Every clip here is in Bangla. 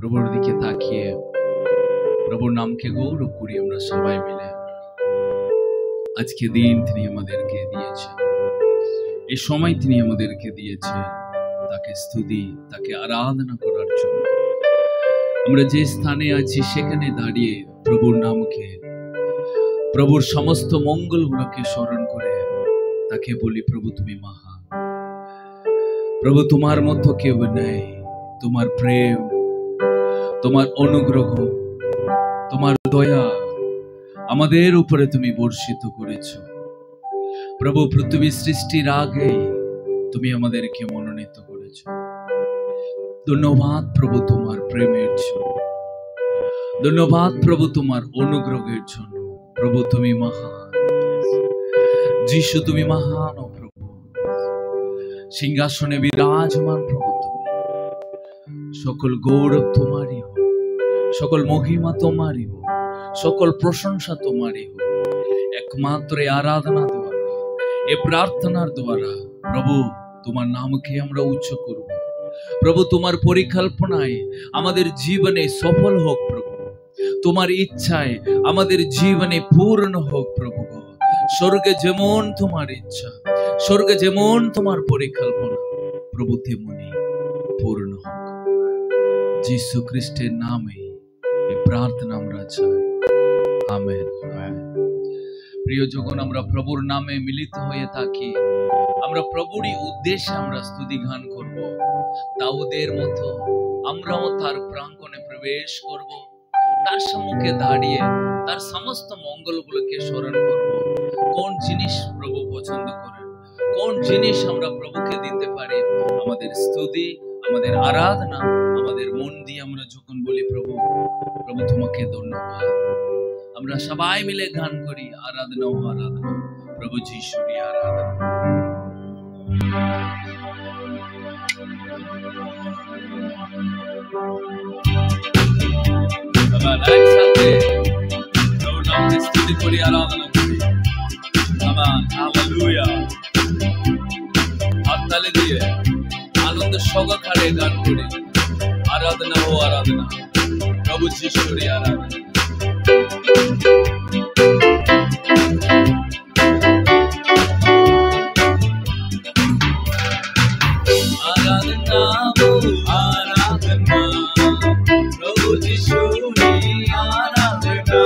প্রভুর দিকে তাকিয়ে প্রভুর নামকে গৌরব করি আমরা সবাই মিলে। আজকে দিন তিনি আমাদেরকে দিয়েছেন, এই সময় তিনি আমাদেরকে দিয়েছেন তাকে স্তুতি, তাকে আরাধনা করার জন্য। আমরা যে স্থানে আছি সেখানে দাঁড়িয়ে প্রভুর নামকে, প্রভুর সমস্ত মঙ্গলগুলোকে স্মরণ করে তাকে বলি, প্রভু তুমি মহান, প্রভু তোমার মতো কেউ নেই। তোমার প্রেম, তোমার অনুগ্রহ, তোমার দয়া আমাদের উপরে তুমি বর্ষিত করেছ প্রভু। পৃথিবী সৃষ্টির আগেই তুমি আমাদেরকে মনোনীত করেছ। ধন্যবাদ প্রভু তোমার প্রেমের জন্য, ধন্যবাদ প্রভু তোমার অনুগ্রহের জন্য। প্রভু তুমি মহান, যিশু তুমি মহান। ও প্রভু সিংহাসনে বিরাজমান প্রভু তুমি, সকল গৌরব তোমারই হোক, সকল মহিমা তোমারই হোক, সকল প্রশংসা তোমারই হোক। একমাত্র আরাধনা দ্বারা, এ প্রার্থনার দ্বারা প্রভু তোমার নামকে আমরা উচ্চ করব। প্রভু তোমার পরিকল্পনায় আমাদের জীবনে সফল হোক প্রভু, তোমার ইচ্ছায় আমাদের জীবনে পূর্ণ হোক প্রভু। স্বর্গে যেমন তোমার ইচ্ছা, স্বর্গে যেমন তোমার পরিকল্পনা প্রভু তেমনি পূর্ণ হোক। যীশু খ্রিস্টের নামে এই প্রার্থনা আমরা চাই, আমেন। প্রিয়, যখন আমরা প্রভুর নামে মিলিত হয়ে থাকি, আমরা প্রভুরই উদ্দেশ্যে আমরা স্তুতি গান করব। দাউদের মতো আমরাও তার প্রাঙ্গণে প্রবেশ করব, তার সম্মুখে দাঁড়িয়ে তার সমস্ত মঙ্গলগুলোকে স্মরণ করব। কোন জিনিস প্রভু পছন্দ করেন, কোন জিনিস আমরা প্রভুকে দিতে পারি, আমাদের স্তুতি, আমাদের আরাধনা, আমাদের মন দিয়ে আমরা যখন বলি প্রভু, প্রভু তোমাকে ধন্যবাদ, আমরা সবাই মিলে গান করি, আরাধনা ও আরাধনা, প্রভু যিশুরই আরাধনা। একসাথে প্রভুর নামকে স্তুতি করি, আরাধনা করি। হালেলুয়া। হাততালি দিয়ে আনন্দ সহকারে গান করি, আরাধনা ও আরাধনা, প্রভু যিশুরই আরাধনা। আরাধনা ও আরাধনা, প্রভু যিশুরই আরাধনা।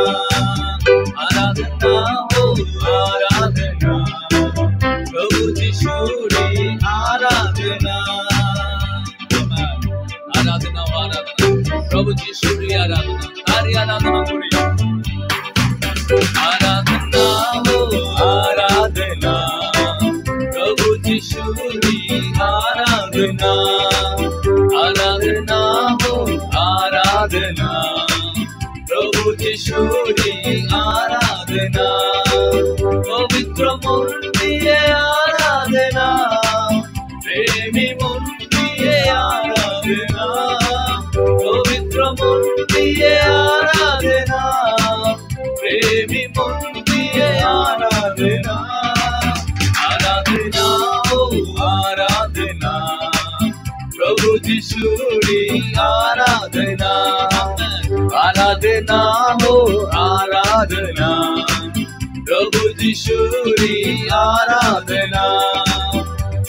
আরাধনা ও আরাধনা, প্রভু যিশুরই আরাধনা। আরাধনা ও আরাধনা, প্রভু যিশুরই আরাধনা, তারই আরাধনা করি। আরাধনা ও আরাধনা, প্রভু যিশুরই আরাধনা। আরাধনা ও আরাধনা, প্রভু যিশুরই আরাধনা। পবিত্র মন দিয়ে আরাধনা, প্রেমী মন দিয়ে আরাধনা। পবিত্র মন দিয়ে আরাধনা, প্রেমী মন দিয়ে আরাধনা। আরাধনা ও আরাধনা, প্রভু যিশুরই আরাধনা। আরাধনা ও আরাধনা, প্রভু যিশুরই আরাধনা।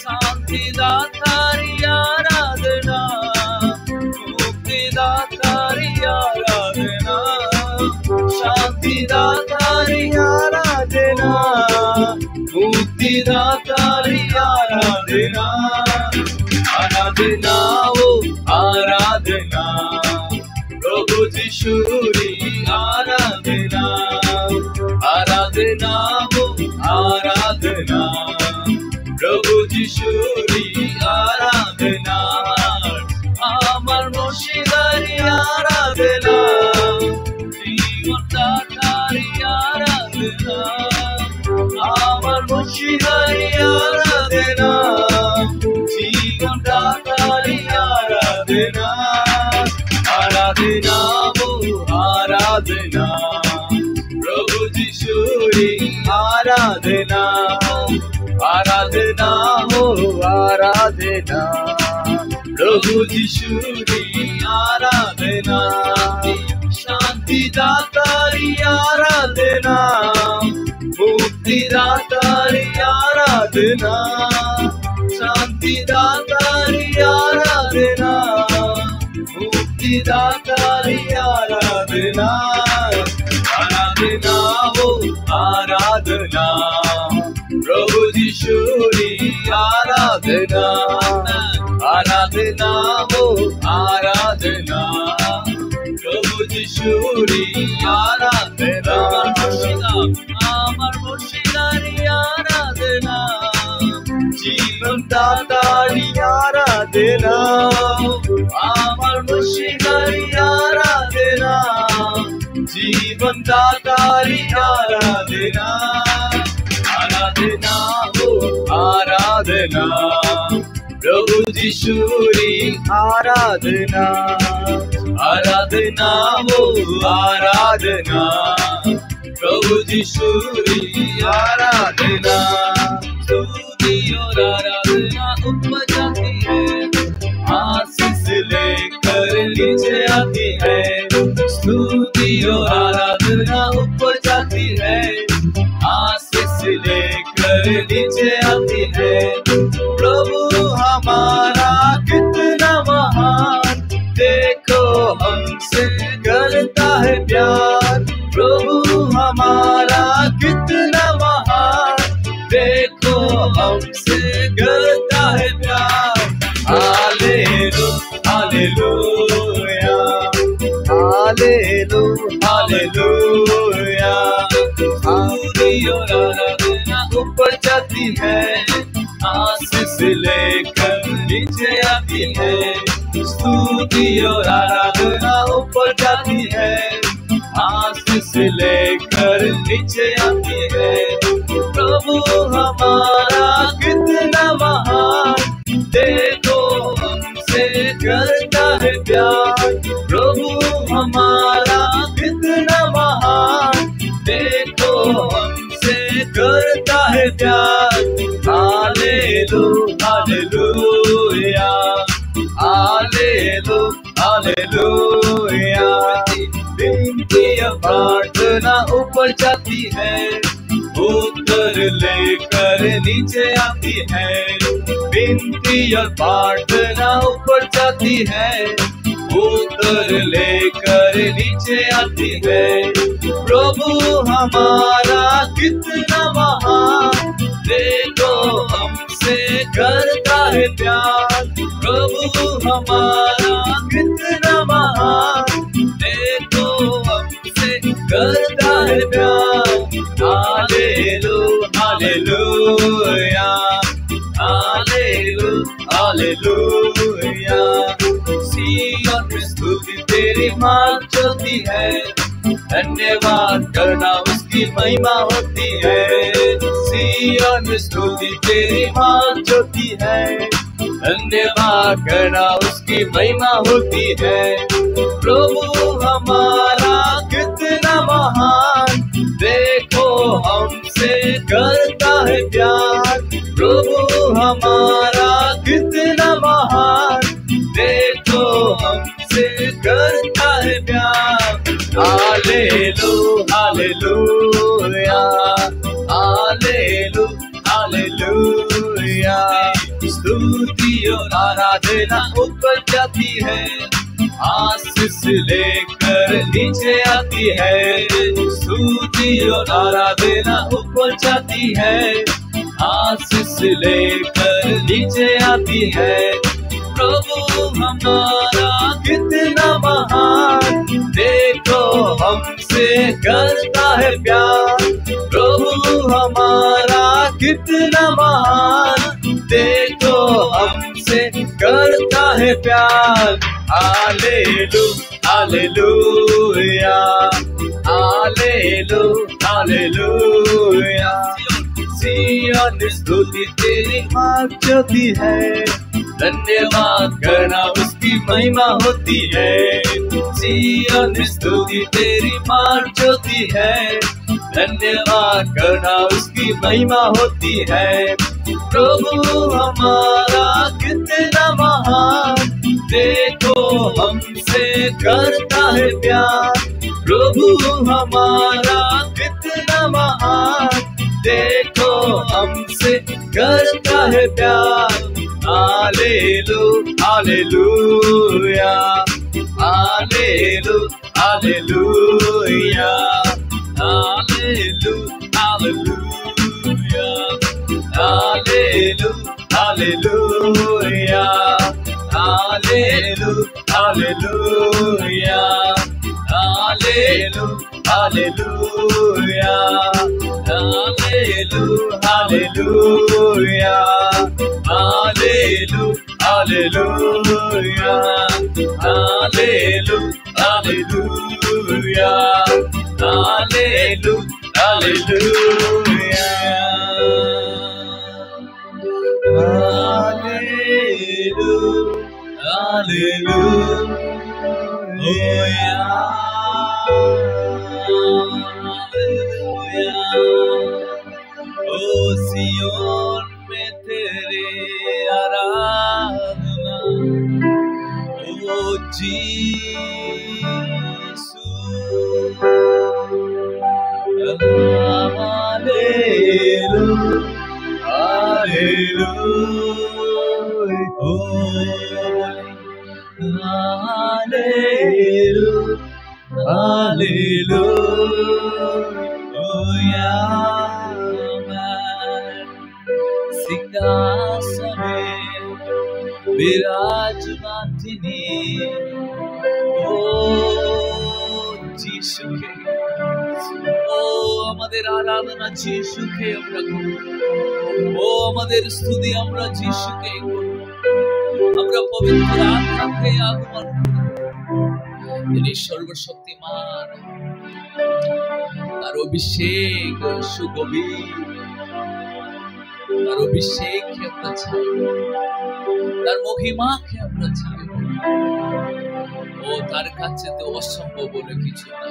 শান্তি দাতারি আরাধনা, মুক্তি দাতারি আরাধনা। শান্তি দাতারি আরাধনা, মুক্তি দাতারি আরাধনা। আরাধনা ও আরাধনা, প্রভু যিশুরই আরাধনা। আরাধনা ও আরাধনা, প্রভু যিশুরই আরাধনা। আমার মশিদারি আরাধনা, জীবন দাতারি আরাধনা। আমার মশিদারি আরাধনা, জীবন দাতারি আরাধনা। আরাধনা ও আরাধনা, প্রভু যিশুরই আরাধনা। আরাধনা ও আরাধনা, प्रभु यीशुरी आराधना, शांति दातारी आराधना, मुक्ति दातारी आराधना, शांति दातारी आराधना, मुक्ति दातारी आराधना, आराधना हो आराधना, प्रभु यीशुरी आराधना, आराधना हो आराधना, प्रभु यीशुरी आराधना, आमर मुर्शिदारी आराधना, जीवन दातारी आराधना, आमर मुर्शिदारी आराधना, जीवन दातारी आराधना, आराधना हो आराधना, प्रभु यीशुरी आराधना, आराधना हो आराधना, प्रभु यीशुरी आराधना, स्तुति और आराधना ऊपर जाती है, आशीष लेकर नीचे आती है, स्तुति और आराधना ऊपर जाती है, आशीष लेकर नीचे आती है, प्रभु हमारा कितना महान, देखो हमसे करता है प्यार, प्रभु हमारा कितना महान, देखो हमसे करता है प्यार, हालेलुया हालेलुया हालेलुया, स्तुति और आराधना ऊपर जाती है, आशीष लेकर नीचे आती है, स्तुति और आराधना ऊपर जाती है, आशीष लेकर नीचे आती है, प्रभु हमारा कितना महान, देखो हमसे करता है प्यार, प्रभु हमारा कितना महान, देखो हमसे करता है प्यार, हालेलुया हालेलुया हालेलुया हालेलुया, विनती प्रार्थना ऊपर जाती है, उत्तर लेकर नीचे आती है, विनती और प्रार्थना ऊपर जाती है, उत्तर लेकर नीचे आती है, प्रभु हमारा कितना महान, देखो हमसे करता है प्यार, प्रभु हमारा कितना महान, देखो हमसे करता है प्यार, हालेलुया हालेलुया हालेलुया हालेलुया, सिय्योन में स्तुति तेरी मान चलती है, धन्यवाद करना उसकी महिमा होती है, सिय्योन में स्तुति तेरी मान चलती है, धन्यवाद करना उसकी महिमा होती है, प्रभु हमारा कितना महान, देखो हमसे करता है प्यार, प्रभु हमारा कितना महान, देखो हमसे करता है प्यार, हालेलुया हालेलुया हालेलुया हालेलुया, स्तुति और आराधना ऊपर जाती है, आशीष लेकर नीचे आती है, स्तुति और आराधना ऊपर जाती है, आशीष लेकर नीचे आती है, प्रभु हमारा कितना महान, देखो हमसे करता है प्यार, प्रभु हमारा कितना महान, देखो हमसे करता है प्यार, हालेलुया हालेलुया हालेलुया हालेलुया, सिय्योन स्तुति तेरी मान चलती है, धन्यवाद करना उसकी महिमा होती है, सिय्योन स्तुति तेरी मान चलती है, धन्यवाद करना उसकी महिमा होती है, प्रभु हमारा कितना महान, हमसे करता है प्यार, प्रभु हमारा कितना महान, देखो हमसे करता है प्यार। Hallelujah hallelujah hallelujah hallelujah hallelujah hallelujah hallelujah hallelujah hallelujah hallelujah hallelujah hallelujah hallelujah hallelujah hallelujah hallelujah hallelujah hallelujah hallelujah ओ सियोन में तेरे आराधना, ओ जीसू हालेलुया हालेलुया ओ हालेलुया हालेलुया सिंहासने विराजमान তিনি, ও যিশুকে, ও আমাদের আরাধনা যিশুকে আমরা করি, ও আমাদের স্তুতি আমরা যিশুকে করি, আমরা পবিত্র আত্মাকে আগমন করি। তিনি সর্বশক্তিমান, তার অভিষেক সুগভীর, তার অভিষেককে আমরা চাই, তার মহিমাকে আমরা চাই। ও তার কাছে তো অসম্ভব বলে কিছু না।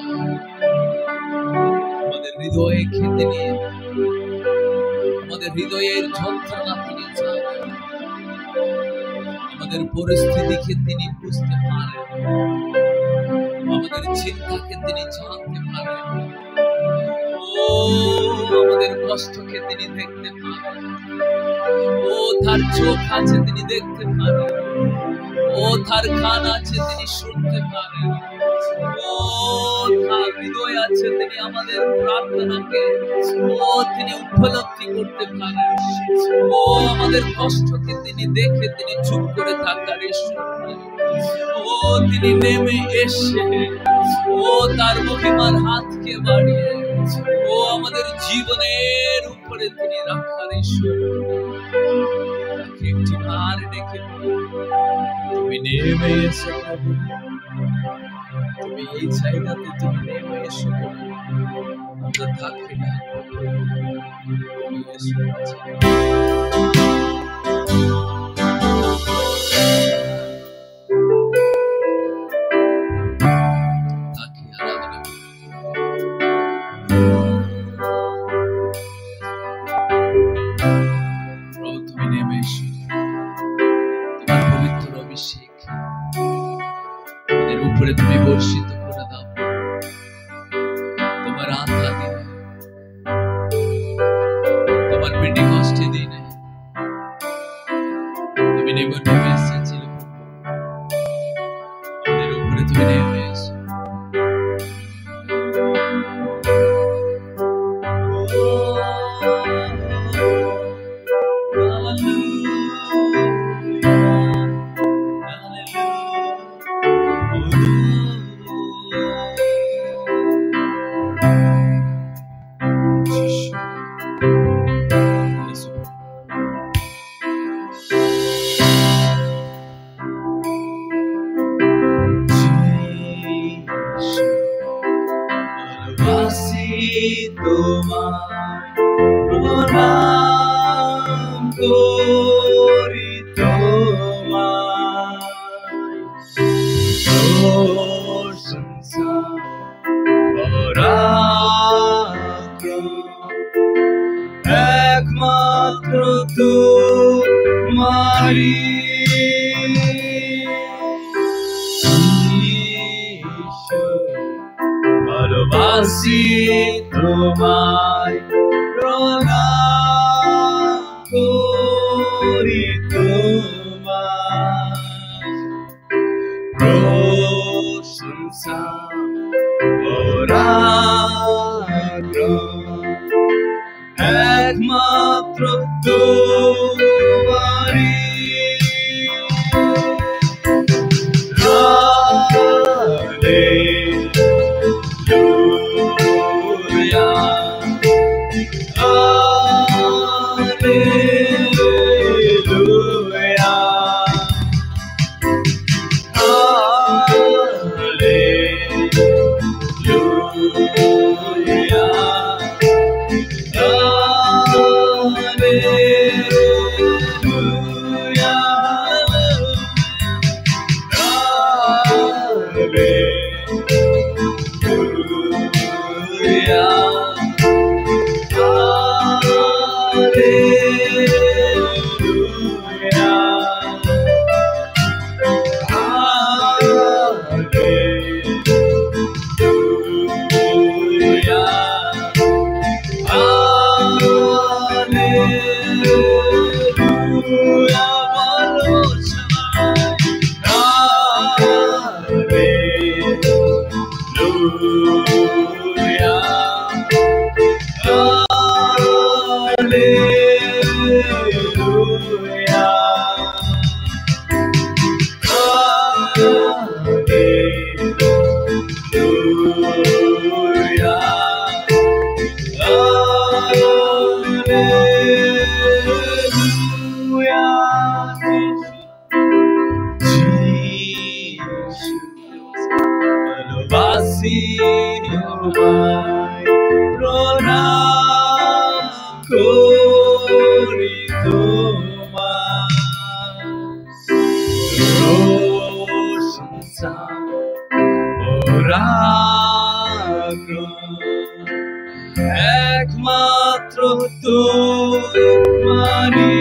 আমাদের হৃদয়ে খেতে নিয়ে, আমাদের হৃদয়ের যন্ত্রণা তিনি জানেন, আমাদের পরিস্থিতিকে তিনি বুঝতে পারেন, আমাদের চিন্তাকে তিনি জানতে পারেন, ও আমাদের কষ্টকে তিনি দেখতে পারেন, ও তার চোখ আছে তিনি দেখতে পারেন, ও তার কান আছে তিনি শুনতে পারেন, ও তার হৃদয় আছে তিনি আমাদের প্রার্থনাকে ও তিনি উপলব্ধি করতে পারেন, ও আমাদের কষ্টকে তিনি দেখে তিনি চুপ করে থাকার ঈশ্বর, ও তিনি নেমে এসে ও তার মহিমার হাতকে বাড়িয়ে ও আমাদের জীবনের উপরে তিনি রাখার ঈশ্বর। একটি বার ডেকে তুমি নেমে এসো, তুমি এই জায়গাতে তুমি নেমে এসো, আমরা থাকবে না, তুমি এসো। তুমি বর্ষিত করে দাও তোমার আত্মা দিয়ে, তোমার পেন্টিকস্টে দিনে তুমি নেমে এসেছিলে, আমাদের উপরে তুমি নেমে এসো। তোমায় প্রণাম করি, তোমায় প্রশংসা একমাত্র তোমারি। হালেলুয়া, হালেলুয়া, হালেলুয়া, একমাত্র তোমারি।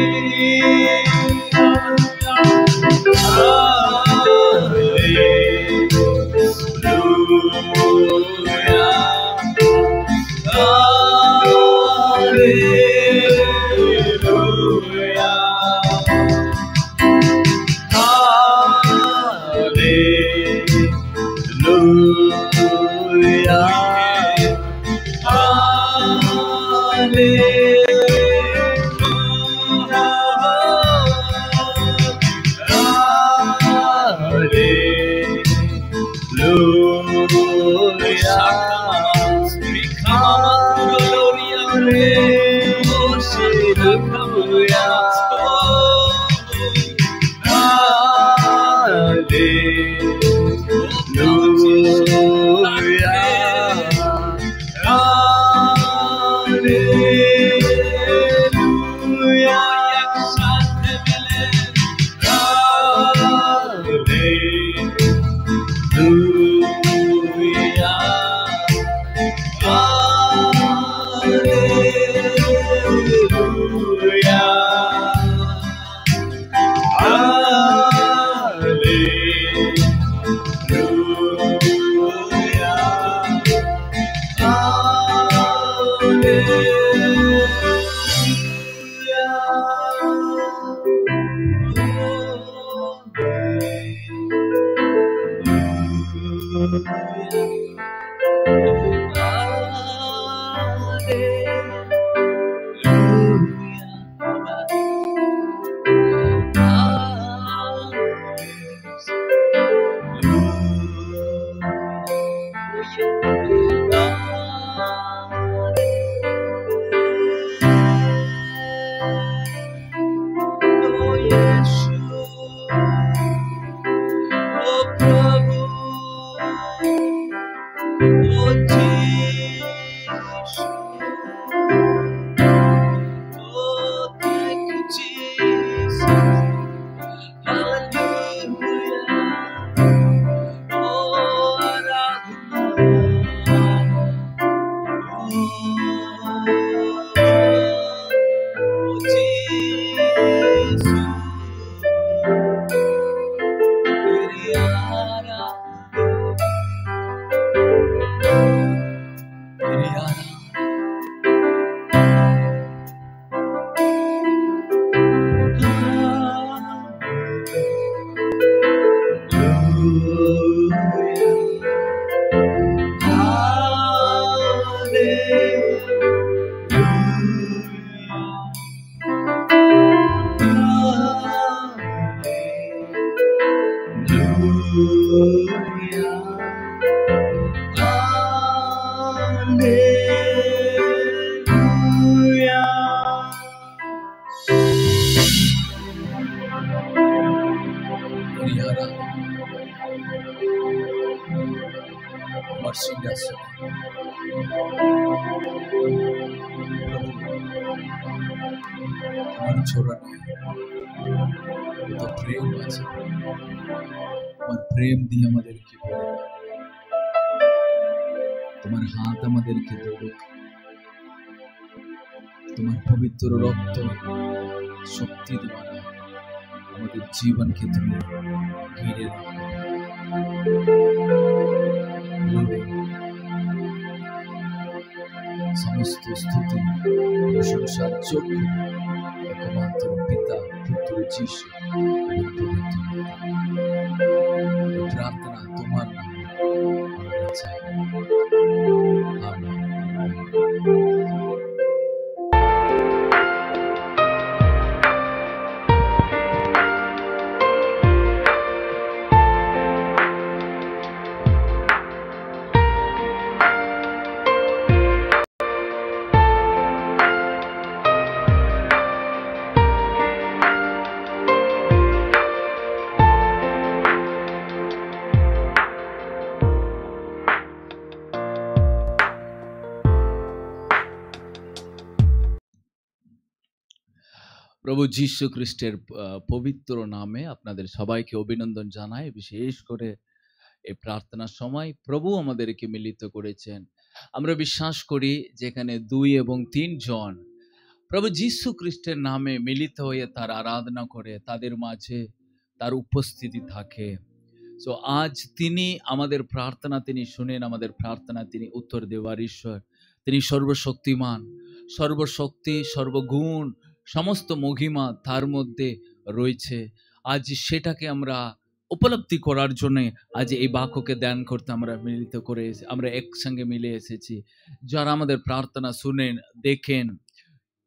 তোমারই আরাধনা, তোমার সিংহাসনে প্রভু, তোমার চরণে কত প্রেম আছে। তোমার প্রেম দিয়ে আমাদেরকে ভরে দাও। তোমার হাত আমাদেরকে ধরুক। তোমার পবিত্র রক্ত শক্তি দ্বারা আমাদের জীবনকে তুমি ঘিরে রাখো। সমস্ত স্তুতি প্রশংসার যোগ্য একমাত্র পিতা, পুত্র, যীশু এবং পবিত্র আত্মা। এই প্রার্থনা তোমার নামে আমরা চাই। আমেন। প্রভু যীশু খ্রিস্টের পবিত্র নামে আপনাদের সবাইকে অভিনন্দন জানাই। বিশেষ করে এই প্রার্থনার সময় প্রভু আমাদেরকে মিলিত করেছেন। আমরা বিশ্বাস করি যেখানে 2 এবং 3 জন প্রভু যীশু খ্রিস্টের নামে মিলিত হয়ে তার আরাধনা করে, তাদের মাঝে তার উপস্থিতি থাকে। সো আজ তিনি আমাদের প্রার্থনা তিনি শুনেন, আমাদের প্রার্থনা তিনি উত্তর দেওয়ার ঈশ্বর। তিনি সর্বশক্তিমান, সর্বশক্তি, সর্বগুণ, সমস্ত মহিমা তার মধ্যে রয়েছে। আজ সেটাকে আমরা উপলব্ধি করার জন্য আজ এই বাক্যকে ধ্যান করতে আমরা মিলিত করে আমরা একসঙ্গে মিলে এসেছি। যারা আমাদের প্রার্থনা শুনেন, দেখেন,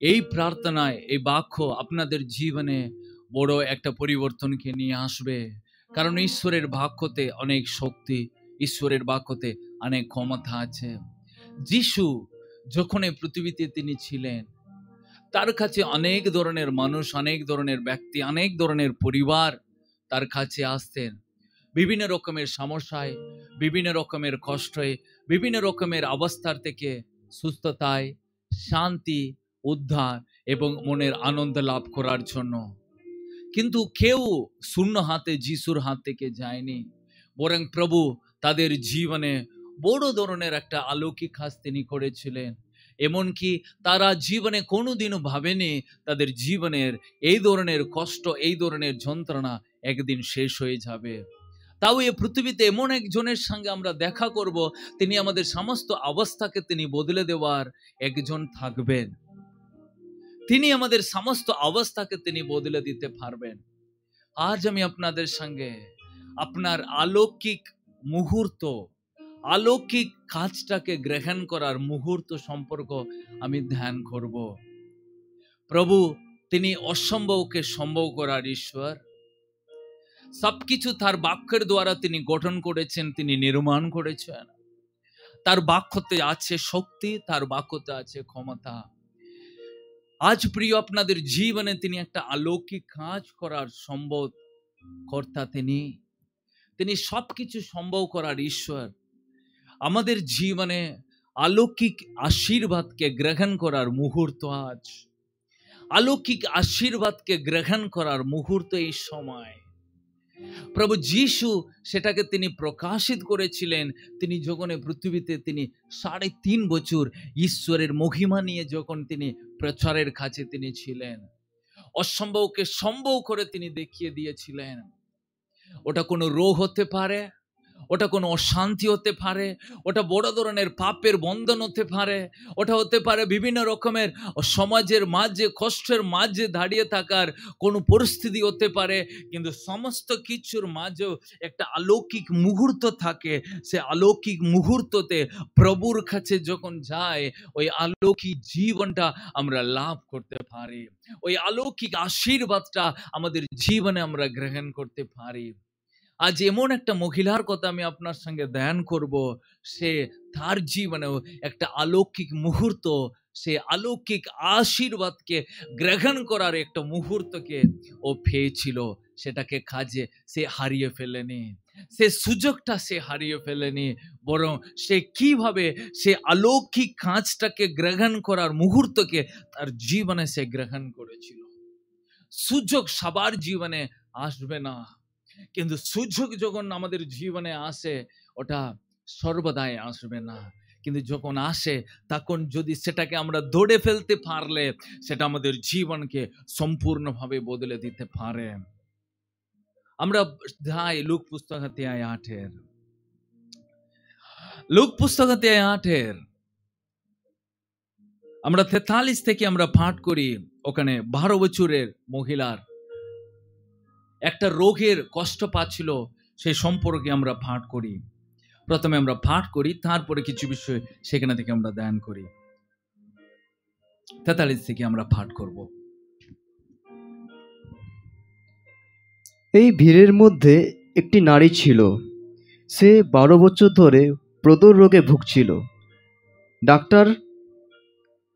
এই প্রার্থনায় এই বাক্য আপনাদের জীবনে বড় একটা পরিবর্তনকে নিয়ে আসবে। কারণ ঈশ্বরের বাক্যতে অনেক শক্তি, ঈশ্বরের বাক্যতে অনেক ক্ষমতা আছে। যিশু যখন এই পৃথিবীতে তিনি ছিলেন, তার কাছে অনেক ধরনের মানুষ, অনেক ধরনের ব্যক্তি, অনেক ধরনের পরিবার তার কাছে আসতেন। বিভিন্ন রকমের সমস্যায়, বিভিন্ন রকমের কষ্টে, বিভিন্ন রকমের অবস্থার থেকে সুস্থতায়, শান্তি, উদ্ধার এবং মনের আনন্দ লাভ করার জন্য। কিন্তু কেউ শূন্য হাতে যিশুর হাত থেকে যায়নি, বরং প্রভু তাদের জীবনে বড় ধরনের একটা অলৌকিক কাজ তিনি করেছিলেন। এমনকি তারা জীবনে কোনোদিনও ভাবেনি তাদের জীবনের এই ধরনের কষ্ট, এই ধরনের যন্ত্রণা একদিন শেষ হয়ে যাবে। তাও এই পৃথিবীতে এমন একজনের সঙ্গে আমরা দেখা করব, তিনি আমাদের সমস্ত অবস্থাকে তিনি বদলে দেওয়ার একজন থাকবেন। তিনি আমাদের সমস্ত অবস্থাকে তিনি বদলে দিতে পারবেন। আজ আমি আপনাদের সঙ্গে আপনার অলৌকিক মুহূর্ত, অলৌকিক কাজটাকে গ্রহণ করার মুহূর্ত সম্পর্ক আমি ধ্যান করব। প্রভু তিনি অসম্ভবকে সম্ভব করার ঈশ্বর। সবকিছু তার বাক্যের দ্বারা তিনি গঠন করেছেন, তিনি নির্মাণ করেছেন। তার বাক্যতে আছে শক্তি, তার বাক্যতে আছে ক্ষমতা। আজ প্রিয় আপনাদের জীবনে তিনি একটা অলৌকিক কাজ করার সম্ভব কর্তা। তিনি সবকিছু সম্ভব করার ঈশ্বর। আমাদের জীবনে অলৌকিক আশীর্বাদকে গ্রহণ করার মুহূর্ত আজ। অলৌকিক আশীর্বাদকে গ্রহণ করার মুহূর্ত এই সময়। প্রভু যীশু সেটাকে তিনি প্রকাশিত করেছিলেন। তিনি যখন পৃথিবীতে তিনি 3.5 বছর ঈশ্বরের মহিমা নিয়ে যখন তিনি প্রচারের কাছে তিনি ছিলেন, অসম্ভবকে সম্ভব করে তিনি দেখিয়ে দিয়েছিলেন। ওটা কোনো রোগ হতে পারে, ওটা কোনো অশান্তি হতে পারে, ওটা বড় ধরনের পাপের বন্ধন হতে পারে, ওটা হতে পারে বিভিন্ন রকমের সমাজের মাঝে, কষ্টের মাঝে দাঁড়িয়ে থাকার কোনো পরিস্থিতি হতে পারে। কিন্তু সমস্ত কিছুর মাঝেও একটা অলৌকিক মুহূর্ত থাকে। সে অলৌকিক মুহূর্ততে প্রভুর কাছে যখন যায়, ওই অলৌকিক জীবনটা আমরা লাভ করতে পারি। ওই অলৌকিক আশীর্বাদটা আমাদের জীবনে আমরা গ্রহণ করতে পারি। আজ এমন একটা মহিলার কথা আমি আপনার সঙ্গে ধ্যান করব। সে তার জীবনেও একটা অলৌকিক মুহূর্ত সেই অলৌকিক আশীর্বাদকে গ্রহণ করার একটা মুহূর্তকে ও পেয়েছিল, সেটাকে কাজে সে হারিয়ে ফেলেনি, সে সুযোগটা সে হারিয়ে ফেলেনি, বরং সে কিভাবে সে অলৌকিক কাজটাকে গ্রহণ করার মুহূর্তকে তার জীবনে সে গ্রহণ করেছিল। সুযোগ সবার জীবনে আসবে না, কিন্তু সুযোগ যখন আমাদের জীবনে আসে ওটা সর্বদাই আসবে না, কিন্তু যখন আসে তখন যদি সেটাকে আমরা ধরে ফেলতে পারলে সেটা আমাদের জীবনকে সম্পূর্ণভাবে বদলে দিতে পারে। আমরা যাই লুক পুস্তক অধ্যায় 8-এর, লুক পুস্তক অধ্যায় 8-এর আমরা 43 থেকে আমরা পাঠ করি। ওখানে 12 বছরের মহিলার একটা রোগের কষ্ট পাচ্ছিল, সেই সম্পর্কে আমরা পাঠ করি। প্রথমে আমরা পাঠ করি, তারপরে কিছু বিষয় সেখানে থেকে আমরা ধ্যান করি। 43 থেকে আমরা পাঠ করব। এই ভিড়ের মধ্যে একটি নারী ছিল, সে 12 বছর ধরে প্রদর রোগে ভুগছিল। ডাক্তার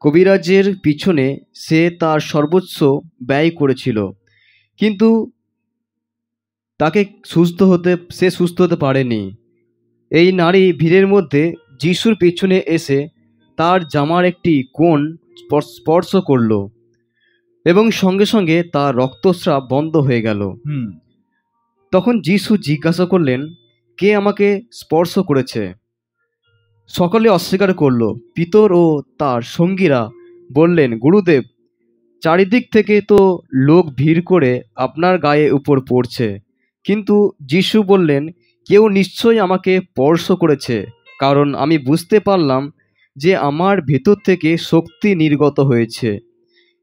কবিরাজের পিছনে সে তার সর্বোচ্চ ব্যয় করেছিল, কিন্তু সে সুস্থ হতে পারেনি। এই নারী ভিড়ের মধ্যে যিশুর পিছনে এসে তার জামার একটি কোণ স্পর্শ করল এবং সঙ্গে সঙ্গে তার রক্তস্রাব বন্ধ হয়ে গেল। তখন যিশু জিজ্ঞাসা করলেন, কে আমাকে স্পর্শ করেছে? সকলে অস্বীকার করল। পিতর ও তার সঙ্গীরা বললেন, গুরুদেব, চারিদিক থেকে তো লোক ভিড় করে আপনার গায়ে উপর পড়ছে। কিন্তু যিশু বললেন, কেউ নিশ্চয়ই আমাকে স্পর্শ করেছে, কারণ আমি বুঝতে পারলাম যে আমার ভেতর থেকে শক্তি নির্গত হয়েছে।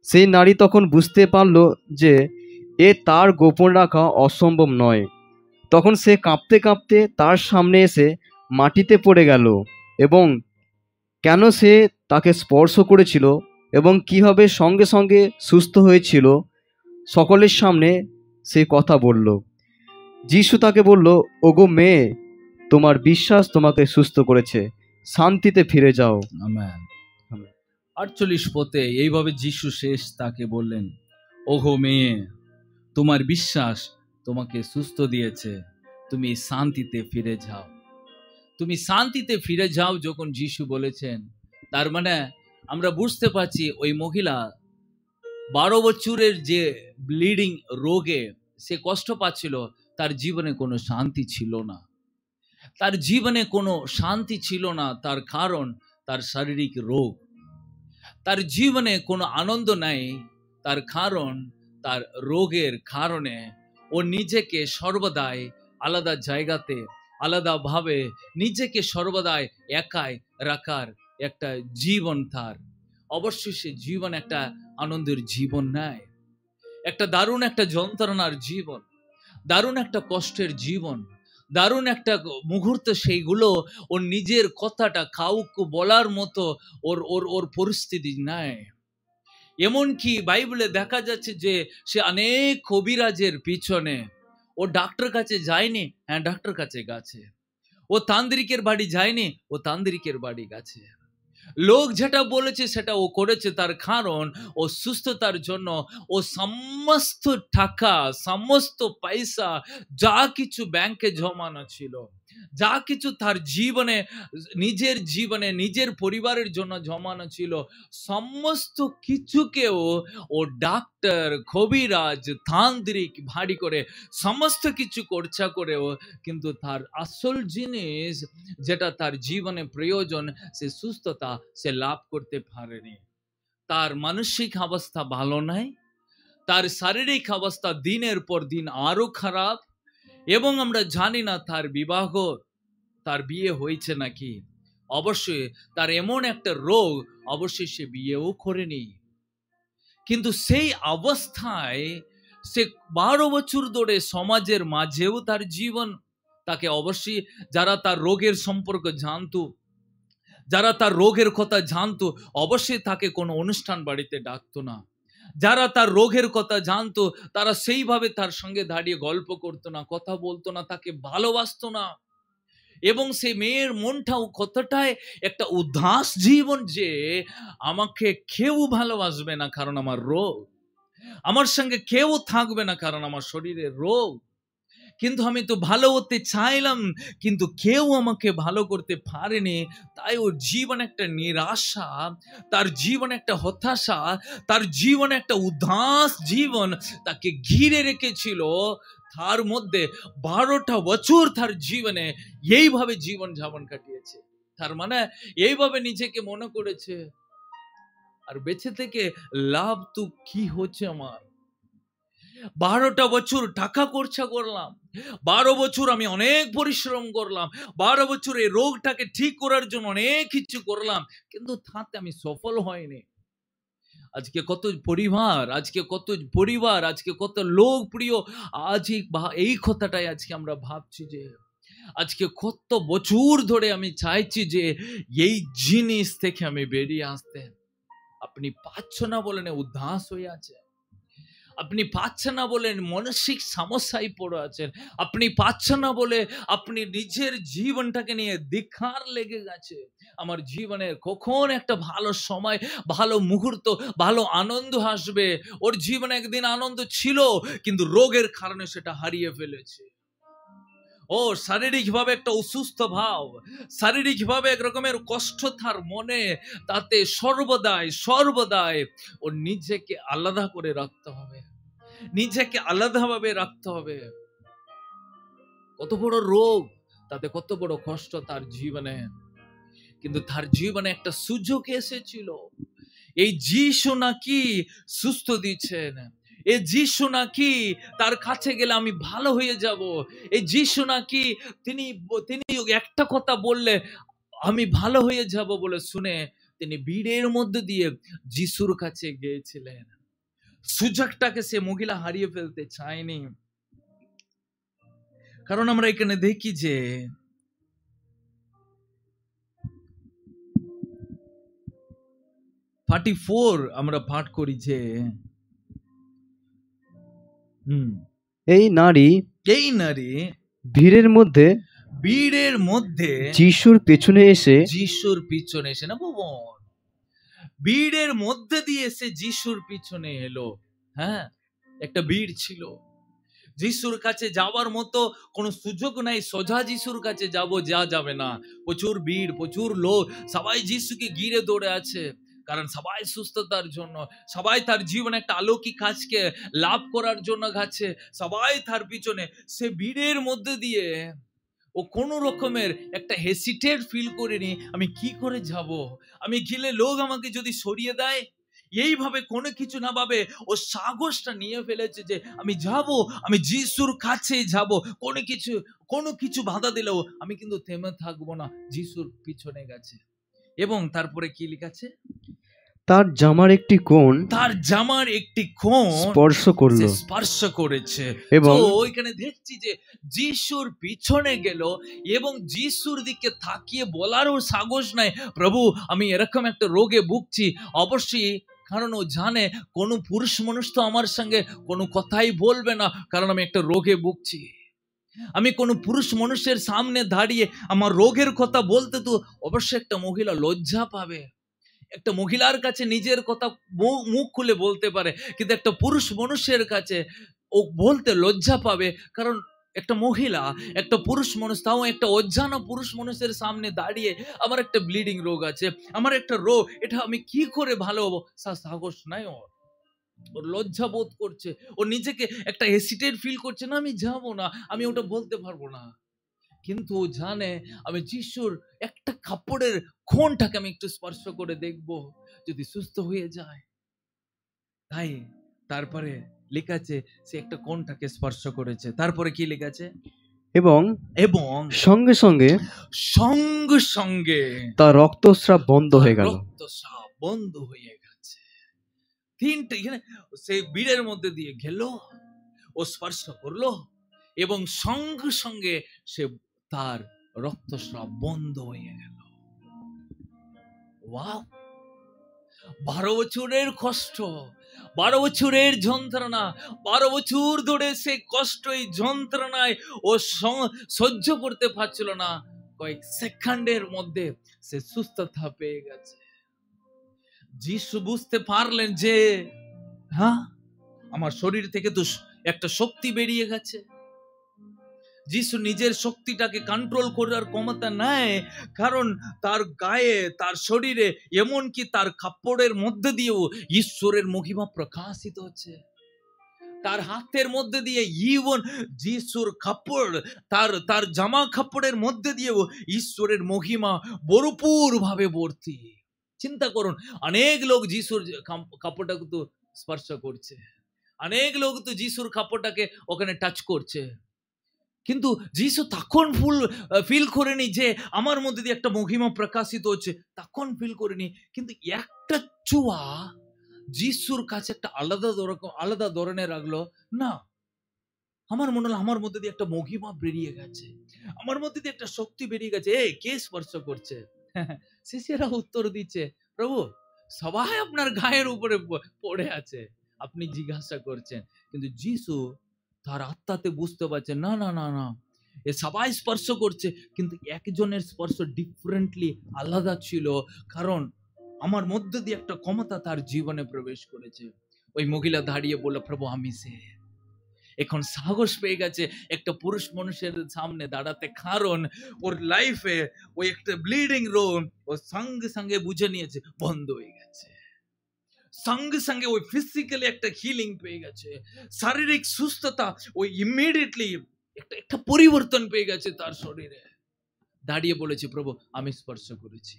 সেই নারী তখন বুঝতে পারল যে এ তার গোপন রাখা অসম্ভব নয়। তখন সে কাঁপতে কাঁপতে তার সামনে এসে মাটিতে পড়ে গেল এবং কেন সে তাকে স্পর্শ করেছিল এবং কিভাবে সঙ্গে সঙ্গে সুস্থ হয়েছিল সকলের সামনে সে কথা বলল। যিশু তাকে বলল, ওগো মেয়ে, তোমার বিশ্বাস তোমাকে সুস্থ করেছে, শান্তিতে ফিরে যাও। আমেন। 48 পথে এইভাবে যিশু শেষ তাকে বললেন, ওগো মেয়ে, তোমার বিশ্বাস তোমাকে সুস্থ দিয়েছে, তুমি শান্তিতে ফিরে যাও। তুমি শান্তিতে ফিরে যাও যখন যিশু বলেছেন, তার মানে আমরা বুঝতে পারছি ওই মহিলা 12 বছরের যে ব্লিডিং রোগে সে কষ্ট পাচ্ছিল, তার জীবনে কোনো শান্তি ছিল না। তার জীবনে কোনো শান্তি ছিল না, তার কারণ তার শারীরিক রোগ। তার জীবনে কোনো আনন্দ নাই, তার কারণ তার রোগের কারণে ও নিজেকে সর্বদাই আলাদা জায়গাতে আলাদাভাবে নিজেকে সর্বদাই একাই রাখার একটা জীবন তার। অবশ্যই সে জীবন একটা আনন্দের জীবন নয়, একটা দারুণ একটা যন্ত্রণার জীবন, দারুণ একটা কষ্টের জীবন, দারুণ একটা মুহূর্ত। সেইগুলো ওর নিজের কথাটা কাউকে বলার মতো ওর ওর ওর পরিস্থিতি নাই। এমনকি বাইবেলে দেখা যাচ্ছে যে সে অনেক কবিরাজের পিছনে, ও ডাক্তার কাছে যায়নি, হ্যাঁ ডাক্তার কাছে গেছে। ও তান্ত্রিকের বাড়ি যায়নি, ও তান্ত্রিকের বাড়ি গেছে। লোক যেটা বলেছে সেটা ও করেছে, তার কারণ ও সুস্থতার জন্য ও সমস্ত টাকা, সমস্ত পয়সা, যা কিছু ব্যাংকে জমানো ছিল, যা কিছু তার জীবনে, নিজের জীবনে নিজের পরিবারের জন্য জমানো ছিল, সমস্ত কিছুকেও ও ডাক্তার, কবিরাজ, তান্ত্রিক ভারী করে সমস্ত কিছু খরচা করেও কিন্তু তার আসল জিনিস যেটা তার জীবনে প্রয়োজন, সে সুস্থতা সে লাভ করতে পারেনি। তার মানসিক অবস্থা ভালো নাই, তার শারীরিক অবস্থা দিনের পর দিন আরো খারাপ, এবং আমরা জানি না তার বিয়ে হয়েছে নাকি। অবশ্যই তার এমন একটা রোগ, অবশ্যই সে বিয়েও করেনি। কিন্তু সেই অবস্থায় সে 12 বছর ধরে সমাজের মাঝেও তার জীবন, তাকে অবশ্যই যারা তার রোগের সম্পর্কে জানতো, যারা তার রোগের কথা জানতো, অবশ্যই তাকে কোনো অনুষ্ঠান বাড়িতে ডাকতো না। যারা তার রোগের কথা জানতো তারা সেইভাবে তার সঙ্গে দাঁড়িয়ে গল্প করতো না, কথা বলতো না, তাকে ভালোবাসতো না। এবং সেই মেয়ের মনটাও কতটাই একটা উদাস জীবন যে আমাকে কেউ ভালোবাসবে না কারণ আমার রোগ, আমার সঙ্গে কেউ থাকবে না কারণ আমার শরীরে রোগ, কিন্তু আমি তো ভালো হতে চাইলাম কিন্তু কেউ আমাকে ভালো করতে পারেনি। তাই ওর জীবন একটা নিরাশা, তার জীবন একটা হতাশা, তার জীবন একটা উদাস জীবন তাকে ঘিরে রেখেছিল। তার মধ্যে 12টা বছর তার জীবনে এইভাবে জীবন যাপন কাটিয়েছে। তার মানে এইভাবে নিজেকে মনে করেছে আর বেঁচে থেকে লাভ তো কি হচ্ছে আমার। 12টা বছর টাকা খরচা করলাম, 12 বছর আমি অনেক পরিশ্রম করলাম, 12 বছর এই রোগটাকে ঠিক করার জন্য অনেক কিছু করলাম, কিন্তু তাতে আমি সফল হয়নি। আজকে কত পরিবার, আজকে কত লোক প্রিয় আজ এই কথাটাই আজকে আমরা ভাবছি যে আজকে কত বছর ধরে আমি চাইছি যে এই জিনিস থেকে আমি বেরিয়ে আসতে। আপনি পাচ্ছেন না বলেন উদাস হয়ে আছে, আপনি পাচ্ছেন না বলে মানসিক সমস্যায় পড়ে আছেন, আপনি পাচ্ছেন না বলে আপনি নিজের জীবনটাকে নিয়ে ধিক্কার লেগে গেছে। আমার জীবনের কখন একটা ভালো সময়, ভালো মুহূর্ত, ভালো আনন্দ আসবে। ওর জীবনে একদিন আনন্দ ছিল কিন্তু রোগের কারণে সেটা হারিয়ে ফেলেছে। ও শারীরিকভাবে একটা অসুস্থ ভাব, শারীরিকভাবে এক রকমের কষ্ট তার মনে, তাতে সর্বদাই ও নিজেকে আলাদা করে রাখতে হবে, নিজেকে আলাদাভাবে রাখতে হবে। কত বড় রোগ, তাতে কত বড় কষ্ট তার জীবনে, কিন্তু তার জীবনে একটা সুযোগ এসেছিল। এই যিশু নাকি সুস্থ দিচ্ছেন, এই যিশু নাকি তার কাছে গেলে আমি ভালো হয়ে যাব, এই যিশু নাকি তিনি একটা কথা বললে আমি ভালো হয়ে যাব বলে শুনে তিনি ভিড়ের মধ্যে দিয়ে যিশুর কাছে গিয়েছিলেন। সুযোগটাকে সে মহিলা হারিয়ে ফেলতে চায়নি। কারণ আমরা এখানে দেখি যে 44 আমরা পাঠ করি যে এই নারী ভিড়ের মধ্যে যিশুর পিছনে এসে না ভুবন, ভিড়ের মধ্যে দিয়ে এসে যিশুর পিছনে এলো। হ্যাঁ, একটা ভিড় ছিল, যিশুর কাছে যাওয়ার মতো কোনো সুযোগ নাই, সোজা যিশুর কাছে যা যাবে না, প্রচুর ভিড়, প্রচুর লোক, সবাই যিশুকে ঘিরে দৌড়ে আছে, কারণ সবাই সুস্থতার জন্য, সবাই তার জীবনে একটা অলৌকিক কাজকে লাভ করার জন্য গেছে, সবাই তার পিছনে। সে ভিড়ের মধ্যে দিয়ে ও কোনো রকমের একটা হেসিটেট ফিল করেনি, আমি কি করে যাব, আমি গেলে লোক আমাকে যদি সরিয়ে দেয়, এইভাবে কোনো কিছু না ভাবে ও সাহসটা নিয়ে ফেলেছে যে আমি যাব, আমি যিশুর কাছে যাব, কোনো কিছু বাধা দিলেও আমি কিন্তু থেমে থাকবো না, যিশুর পিছনে গেছে। এবং তারপরে কি লিখেছে, তার জামার একটি কোণ স্পর্শ করেছে। এবং ওইখানে দেখছি যে যিশুর পিছনে গেল এবং যিশুর দিকে তাকিয়ে বলার ওর সাহস নাই, প্রভু আমি এরকম একটা রোগে ভুগছি। অবশ্যই, কারণ ও জানে কোনো পুরুষ মানুষ তো আমার সঙ্গে কোনো কথাই বলবে না, কারণ আমি একটা রোগে ভুগছি। আমি কোনো পুরুষ মানুষের সামনে দাঁড়িয়ে আমার রোগের কথা বলতে তো অবশ্যই একটা মহিলা লজ্জা পাবে। একটা মহিলার কাছে নিজের কথা মুখ খুলে বলতে পারে, কিন্তু একটা পুরুষ মানুষের কাছে ও বলতে লজ্জা পাবে, কারণ একটা মহিলা, একটা পুরুষ মানুষ, তাও একটা অজানা পুরুষ মানুষের সামনে দাঁড়িয়ে আমার একটা ব্লিডিং রোগ আছে, আমার একটা রোগ, এটা আমি কি করে ভালো হবো, সাহস নাই ওর লজ্জা বোধ করছে, ও নিজেকে একটা হেসিটেট ফিল করছে, না আমি যাবো না, আমি ওটা বলতে পারবো না। কিন্তু ও জানে আমি যিশুর একটা কাপড়ের কোণটাকে আমি একটু স্পর্শ করে দেখব, যদি সুস্থ হয়ে যায়। তাই তারপরে লেখাছে সে একটা কোণটাকে স্পর্শ করেছে। তারপরে কি লেখাছে, এবং সঙ্গে সঙ্গে তার রক্তস্রাব বন্ধ হয়ে গেল। তিনটে সে ভিড়ের মধ্যে দিয়ে গেল, ও স্পর্শ করলো এবং সঙ্গে সঙ্গে সে তার রক্তস্রাব বন্ধ হয়ে গেল। ওয়াও, 12 বছরের কষ্ট, 12 বছরের যন্ত্রণা, 12 বছর ধরে সে কষ্ট, এই যন্ত্রণায় ও সহ্য করতে পারছিল না। কয়েক সেকেন্ডের মধ্যে সে সুস্থতা পেয়ে গেছে। যিশু বুঝতে পারলেন যে হ্যাঁ, আমার শরীর থেকে তো একটা শক্তি বেরিয়ে গেছে। যিশু নিজের শক্তিটাকে কন্ট্রোল করার ক্ষমতা নেয়, কারণ তার গায়ে, তার শরীরে, এমনকি তার কাপড়ের মধ্যে দিয়েও ঈশ্বরের মহিমা প্রকাশিত হচ্ছে। তার হাতের মধ্যে দিয়ে ইভন যিশুর কাপড়, তার জামা কাপড়ের মধ্যে দিয়েও ঈশ্বরের মহিমা ভরপুর ভাবে ভর্তি। চিন্তা করুন, অনেক লোক যিশুর কাপড়টাকে তো স্পর্শ করছে, অনেক লোক তো যিশুর কাপড়টাকে ওখানে টাচ করছে, কিন্তু যিশু তখন ফিল করেনি যে আমার মধ্যে দিয়ে একটা মহিমা প্রকাশিত হচ্ছে, তখন ফিল করেনি। কিন্তু একটা চুয়া যিশুর কাছে একটা আলাদা ধরনের লাগলো না। আমার মনে হলো আমার মধ্যে দিয়ে একটা মহিমা বেরিয়ে গেছে, আমার মধ্যে দিয়ে একটা শক্তি বেরিয়ে গেছে। কে স্পর্শ করছে? শিষ্যরা উত্তর দিচ্ছে, প্রভু সবাই আপনার গায়ের উপরে পড়ে আছে, আপনি জিজ্ঞাসা করছেন। কিন্তু যিশু তার আত্মাতে বুঝতে পারছে না না না না, এ সবাই স্পর্শ করছে, কিন্তু একজনের স্পর্শ ডিফারেন্টলি আলাদা ছিল, কারণ আমার মধ্যে দিয়ে একটা ক্ষমতা তার জীবনে প্রবেশ করেছে। ওই মহিলা দাঁড়িয়ে বলল, প্রভু আমি সে। এখন সাহস পেয়ে গেছে একটা পুরুষ মানুষের সামনে দাঁড়াতে, কারণ ওর লাইফে ওই একটা ব্লিডিং রোড ও সঙ্গে সঙ্গে বুঝে নিয়েছে বন্ধ হয়ে গেছে, সঙ্গে সঙ্গে ওই ফিজিক্যালি একটা হিলিং পেয়ে গেছে, শারীরিক সুস্থতা ওই ইমিডিয়েটলি একটা পরিবর্তন পেয়ে গেছে তার শরীরে। দাঁড়িয়ে বলেছে, প্রভু আমি স্পর্শ করেছি।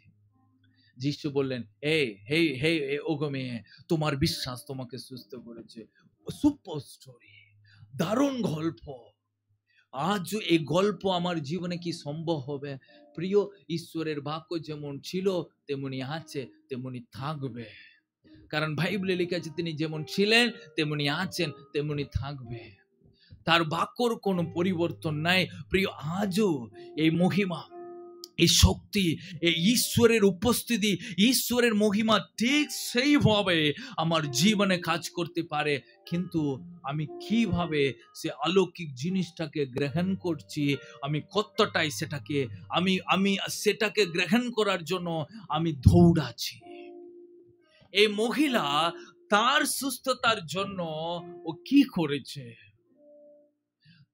যিশু বললেন, ওগো মেয়ে, তোমার বিশ্বাস তোমাকে সুস্থ করেছে। সুপার স্টোরি, দারুণ গল্প। আজ এই গল্প আমার জীবনে কি সম্ভব হবে? প্রিয়, ঈশ্বরের বাক্য যেমন ছিল তেমনি আছে, তেমনি থাকবে। কারণ বাইবেলে লেখা আছে তিনি যেমন ছিলেন তেমনি আছেন, তেমনি থাকবে। তার বাক্যর কোনো পরিবর্তন নাই। প্রিয়, আজও এই মহিমা, এই শক্তি, এই ঈশ্বরের উপস্থিতি, ঈশ্বরের মহিমা ঠিক সেইভাবে আমার জীবনে কাজ করতে পারে। কিন্তু আমি কিভাবে সে অলৌকিক জিনিসটাকে গ্রহণ করছি, আমি কতটাই সেটাকে আমি সেটাকে গ্রহণ করার জন্য আমি দৌড়াচ্ছি। এই মহিলা তার সুস্থতার জন্য ও কি করেছে?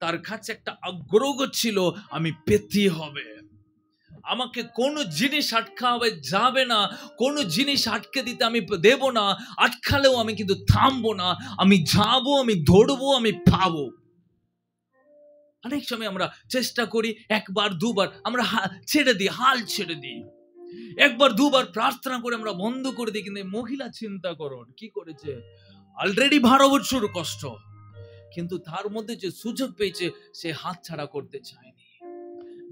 তার কাছে একটা আগ্রহ ছিল, আমি পেতে হবে, আমাকে কোনো জিনিস আটকাবে যাবে না, কোনো জিনিস আটকে দিতে আমি দেব না। আটকালেও আমি কিন্তু থামবো না, আমি যাবো, আমি দৌড়বো, আমি পাবো। অনেক সময় আমরা চেষ্টা করি, একবার দুবার আমরা ছেড়ে দিই, হাল ছেড়ে দিই, একবার দুবার প্রার্থনা করে আমরা বন্ধ করে দিই। কিন্তু মহিলা চিন্তা করুন কি করেছে, অলরেডি 12 বছর কষ্ট, কিন্তু তার মধ্যে যে সুযোগ পেয়েছে সে হাত ছাড়া করতে চায়নি।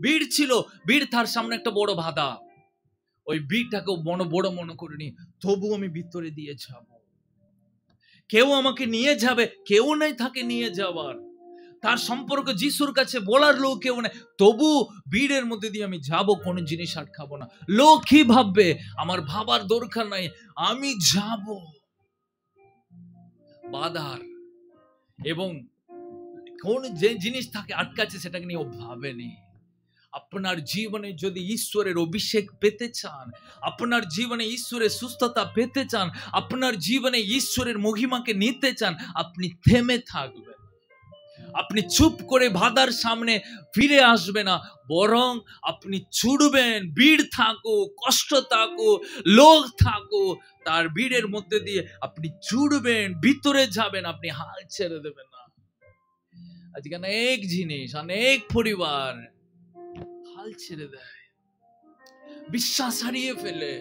ভিড় ছিল, ভিড় তার সামনে একটা বড় বাধা, ওই ভিড়টাকে বড় মনে করিনি, তবু আমি ভিতরে দিয়ে যাব। কেউ আমাকে নিয়ে যাবে, কেউ নাই তাকে নিয়ে যাওয়ার, তার সম্পর্কে যিশুর কাছে বলার লোক কেউ নেই, তবু ভিড়ের মধ্যে দিয়ে আমি যাব, কোনো জিনিস আটকাবো না। লোক কি ভাববে আমার ভাবার দরকার নাই, আমি যাব। বাধার এবং কোন যে জিনিস তাকে আটকাচ্ছে সেটাকে নিয়ে ও ভাবেনি। আপনার জীবনে যদি ঈশ্বরের অভিষেক পেতে চান, আপনার জীবনে ঈশ্বরের সুস্থতা পেতে চান, আপনার জীবনে ঈশ্বরের মহিমাকে নিতে চান, আপনি থেমে থাকবেন। আপনি চুপ করে বাধার সামনে ফিরে আসবে না, বরং আপনি ছুটবেন। ভিড় থাকুক, কষ্ট থাকুক, লোক থাকুক, তার ভিড়ের মধ্যে দিয়ে আপনি ছুটবেন, ভিতরে যাবেন, আপনি হাল ছেড়ে দেবেন না। আজকে অনেক জিনিস, অনেক পরিবার হাল ছেড়ে দেয়, বিশ্বাস হারিয়ে ফেলে,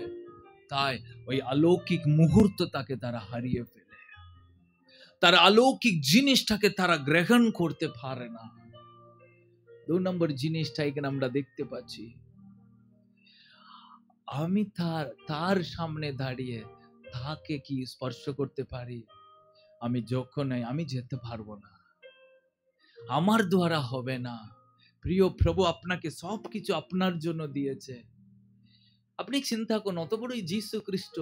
তাই ওই অলৌকিক মুহূর্ত তাকে তারা হারিয়ে ফেলে, তার অলৌকিক জিনিসটাকে তারা গ্রহণ করতে পারে না। 2 নম্বর জিনিসটা এখানে আমরা দেখতে পাচ্ছি, আমি তার সামনে দাঁড়িয়ে তাকে কি স্পর্শ করতে পারি? আমি যখন আমি যেতে পারবো না, আমার দ্বারা হবে না। প্রিয়, প্রভু আপনাকে সবকিছু আপনার জন্য দিয়েছে। আপনি চিন্তা করুন, অত বড় যীশু খ্রিস্ট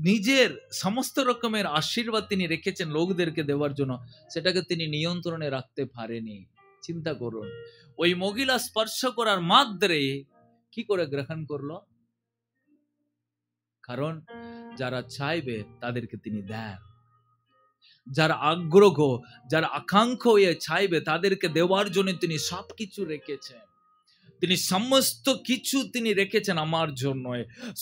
নিজের সমস্ত রকমের আশীর্বাদ তিনি রেখেছেন লোকদেরকে দেওয়ার জন্য, সেটাকে তিনি নিয়ন্ত্রণে রাখতে পারেনি। চিন্তা করুন, ওই মহিলা স্পর্শ করার মাত্রে কি করে গ্রহণ করলো? কারণ যারা চাইবে তাদেরকে তিনি দেন, যারা আগ্রহ, যারা আকাঙ্ক্ষা হয়ে চাইবে তাদেরকে দেওয়ার জন্য তিনি সবকিছু রেখেছেন। তিনি সমস্ত কিছু তিনি রেখেছেন আমার জন্য।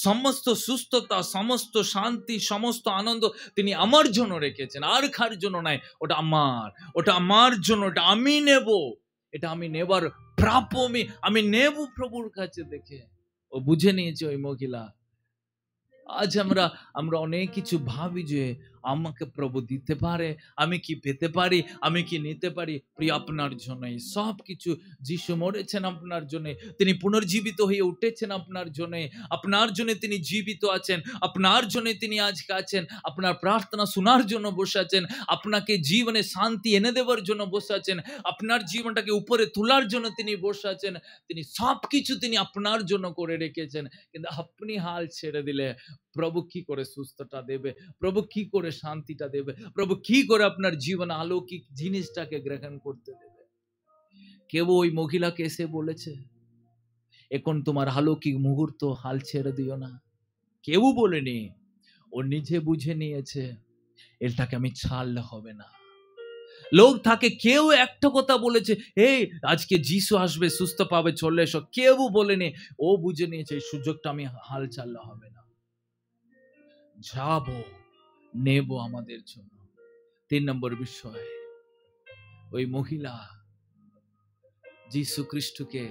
সমস্ত সুস্থতা, সমস্ত শান্তি, সমস্ত আনন্দ তিনি আমার জন্য রেখেছেন, আর কার জন্য নাই। ওটা আমার, ওটা আমার জন্য, ওটা আমি নেব, এটা আমি নেবার প্রাপ্য, আমি নেব প্রভুর কাছে। দেখে ও বুঝে নিয়েছে ওই মহিলা। আজ আমরা অনেক কিছু ভাবি যে আমাকে প্রভু দিতে পারে, আমি কি পেতে পারি, আমি কি নিতে পারি। প্রিয়, আপনার জন্য সব কিছু। যিশু মরেছেন আপনার জন্য, তিনি পুনর্জীবিত হয়ে উঠেছেন আপনার জন্য, আপনার জন্য তিনি জীবিত আছেন, আপনার জন্য তিনি আজকে আছেন, আপনার প্রার্থনা শোনার জন্য বসে আছেন, আপনাকে জীবনে শান্তি এনে দেওয়ার জন্য বসে আছেন, আপনার জীবনটাকে উপরে তোলার জন্য তিনি বসে আছেন। তিনি সব কিছু তিনি আপনার জন্য করে রেখেছেন। কিন্তু আপনি হাল ছেড়ে দিলে প্রভু কি করে সুস্থতা দেবে, প্রভু কি করে শান্তিটা দেবে, প্রভু কি করে আপনার জীবনে অলৌকিক জিনিসটাকে গ্রহণ করতে দেবে? কেউ ওই মহিলাকে এসে বলেছে এখন তোমার অলৌকিক মুহূর্ত, হাল ছেড়ে দিও না? কেউ বলেনি, ও নিজে বুঝে নিয়েছে এটাকে আমি ছাড়লে হবে না। লোক থাকে, কেউ একটা কথা বলেছে, এই আজকে যিশু আসবে, সুস্থ পাবে, চলে এসো, কেউ বলেনি। ও বুঝে নিয়েছে এই সুযোগটা আমি হাল ছাড়লে হবে না, যাবো, নেব আমাদের জন্য। 3 নম্বর বিষয়, ওই মহিলা যিশু খ্রিস্টকে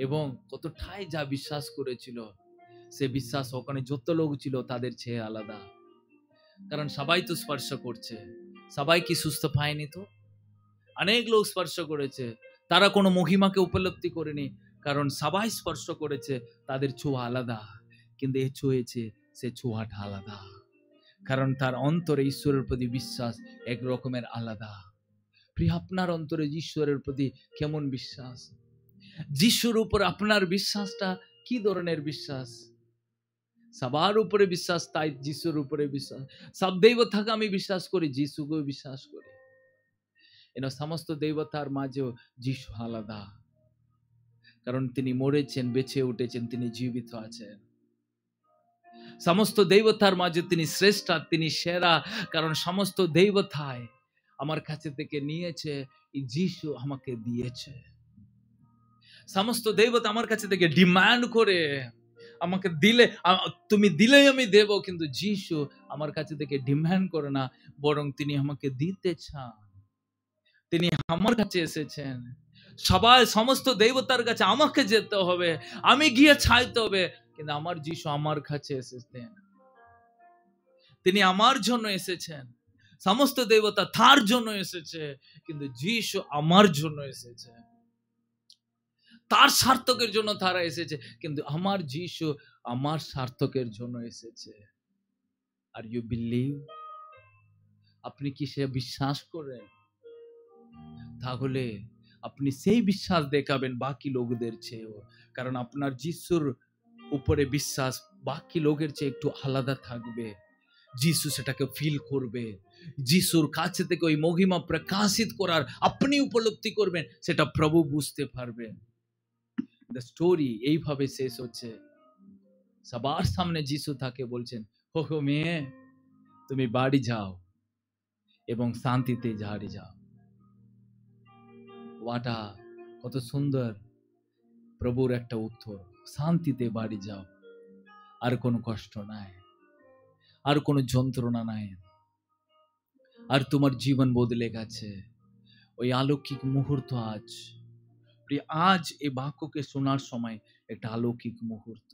এবং কতটাই যা বিশ্বাস করেছিল, সে বিশ্বাস ওখানে যত লোক ছিল তাদের চেয়ে আলাদা। কারণ সবাই তো স্পর্শ করছে, সবাই কি সুস্থ পায়নি? তো অনেক লোক স্পর্শ করেছে, তারা কোনো মহিমাকে উপলব্ধি করেনি, কারণ সবাই স্পর্শ করেছে, তাদের ছোঁয়া আলাদা। কিন্তু এ ছুঁয়েছে, সে ছোঁয়াটা আলাদা, কারণ তার অন্তরে ঈশ্বরের প্রতি বিশ্বাস এক রকমের আলাদা। প্রিয়, আপনার অন্তরে ঈশ্বরের প্রতি কেমন বিশ্বাস? যিশুর উপর আপনার বিশ্বাসটা কি ধরনের বিশ্বাস? সবার উপরে বিশ্বাস, তাই যিশুর উপরে বিশ্বাস। সব দেবতাকে আমি বিশ্বাস করি, যিশুকেও বিশ্বাস করি। সমস্ত দেবতার মাঝেও যিশু আলাদা, কারণ তিনি মরেছেন, বেঁচে উঠেছেন, তিনি জীবিত আছেন। সমস্ত দেবতার মাঝে তিনি শ্রেষ্ঠ, তিনি সেরা, কারণ সমস্ত দেবতায় আমার কাছে থেকে নিয়েছে, যিশু আমাকে দিয়েছে। সমস্ত দেবতা আমার কাছে থেকে ডিমান্ড করে আমাকে দিলে, তুমি দিলেই আমি দেব, কিন্তু যিশু আমার কাছে থেকে ডিমান্ড করে না, বরং তিনি আমাকে দিতে চান। তিনি আমার কাছে এসেছেন। সবাই সমস্ত দেবতার কাছে আমাকে যেতে হবে, আমি গিয়ে চাইতে হবে, কিন্তু আমার যিশু আমার কাছে এসেছেন, তিনি আমার জন্য এসেছেন। সমস্ত দেবতা তার জন্য এসেছে, কিন্তু যিশু আমার জন্য এসেছে। তার সার্থকের জন্য তারা এসেছে, কিন্তু আমার যিশু আমার সার্থকের জন্য এসেছে। Are you believe? আপনি কি সে বিশ্বাস করেন? তাহলে আপনি সেই বিশ্বাস দেখাবেন বাকি লোকদের চেয়েও, কারণ আপনার যিশুর উপরে বিশ্বাস বাকি লোকের চেয়ে একটু আলাদা থাকবে। যিশু সেটাকে ফিল করবে, যিশুর কাছে থেকে ওই মহিমা প্রকাশিত করার আপনি উপলব্ধি করবেন, সেটা প্রভু বুঝতে পারবেন। দ্য স্টোরি এইভাবে শেষ হচ্ছে। সবার সামনে যিশু তাকে বলছেন, হো মেয়ে, তুমি বাড়ি যাও এবং শান্তিতে বাড়ি যাও। ওয়াটা কত সুন্দর প্রভুর একটা উত্তর, শান্তিতে বাড়ি যাও, আর কোনো কষ্ট নাই, আর কোনো যন্ত্রণা নাই, আর তোমার জীবন বদলে গেছে। ওই অলৌকিক মুহূর্ত আজ এই বাক্যকে শোনার সময় একটা অলৌকিক মুহূর্ত।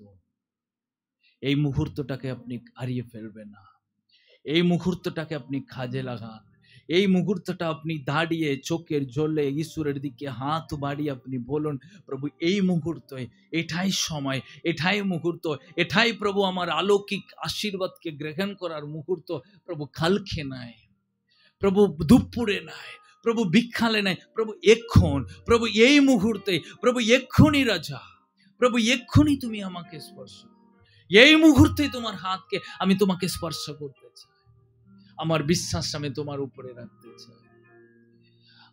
এই মুহূর্তটাকে আপনি হারিয়ে ফেলবেন না, এই মুহূর্তটাকে আপনি কাজে লাগান। এই মুহূর্তটা আপনি দাঁড়িয়ে চোখের জলে ঈশ্বরের দিকে হাত বাড়িয়ে আপনি বলুন, প্রভু এই মুহূর্তে, এটাই সময়, এটাই মুহূর্ত, এটাই প্রভু আমার অলৌকিক আশীর্বাদকে গ্রহণ করার মুহূর্ত। প্রভু কালকে নাই, প্রভু দুপুরে নাই, প্রভু বিকালে নাই, প্রভু এখন, প্রভু এই মুহূর্তে, প্রভু এক্ষুনি রাজা, প্রভু এক্ষুনি তুমি আমাকে স্পর্শ, এই মুহূর্তে তোমার হাতকে আমি তোমাকে স্পর্শ করতে চাই, আমার বিশ্বাস আমি তোমার উপরে রাখতে চাই।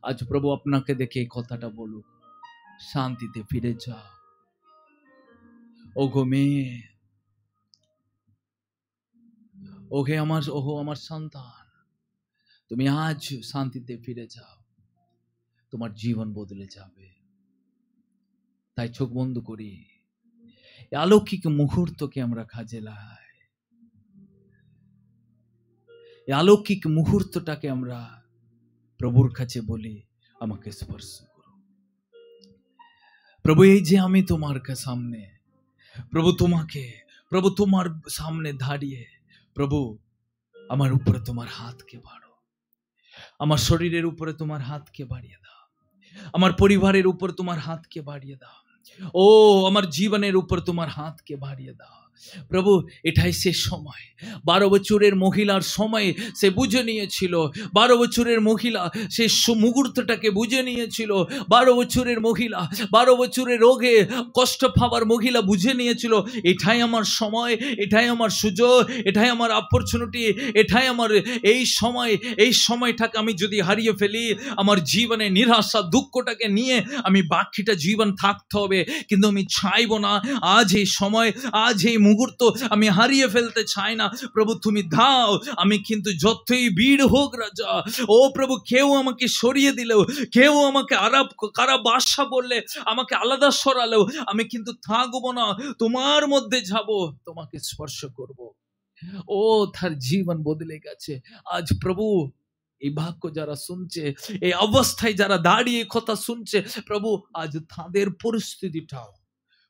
আজ প্রভু আপনাকে দেখে এই কথাটা বলুক, শান্তিতে ফিরে যাও। ওগো মেয়ে, ওহো আমার সন্তান, তুমি আজ শান্তিতে ফিরে যাও, তোমার জীবন বদলে যাবে। তাই চোখ বন্ধ করি, এই অলৌকিক মুহূর্তকে আমরা কাজে লাই। এই অলৌকিক মুহূর্তটাকে আমরা প্রভুর কাছে বলি, আমাকে স্পর্শ করো। প্রভু, এই যে আমি তোমার সামনে, প্রভু তোমার সামনে দাঁড়িয়ে, প্রভু আমার উপরে তোমার হাতকে বাড়ো, আমার শরীরের উপরে তোমার হাতকে বাড়িয়ে দাও, আমার পরিবারের উপর তোমার হাতকে বাড়িয়ে দাও, ও আমার জীবনের উপর তোমার হাতকে বাড়িয়ে দাও। প্রভু, এটাই সে সময়। 12 বছরের মহিলার সময় সে বুঝে নিয়েছিল, 12 বছরের মহিলা সে মুহূর্তটাকে বুঝে নিয়েছিল। 12 বছরের মহিলা, 12 বছরের রোগে কষ্ট পাওয়ার মহিলা বুঝে নিয়েছিল, এটাই আমার সময়, এটাই আমার সুযোগ, এটাই আমার অপরচুনিটি, এটাই আমার এই সময়। এই সময়টাকে আমি যদি হারিয়ে ফেলি, আমার জীবনে নিরাশা দুঃখটাকে নিয়ে আমি বাকিটা জীবন থাকতে হবে, কিন্তু আমি চাইবো না আজ এই সময়, আজ এই মুহূর্ত আমি হারিয়ে ফেলতে চাই না। প্রভু তুমি দাও, আমি কিন্তু যতই ভিড় হোক রাজা, ও প্রভু, কেউ আমাকে সরিয়ে দিলেও, কেউ আমাকে খারাপ ভাষা বললে, আমাকে আলাদা সরালেও, আমি কিন্তু থাকবো না, তোমার মধ্যে যাব, তোমাকে স্পর্শ করব। ও তার জীবন বদলে গেছে আজ। প্রভু, এই বাক্য যারা শুনছে, এই অবস্থায় যারা দাঁড়িয়ে কথা শুনছে, প্রভু আজ তাদের পরিস্থিতিটাও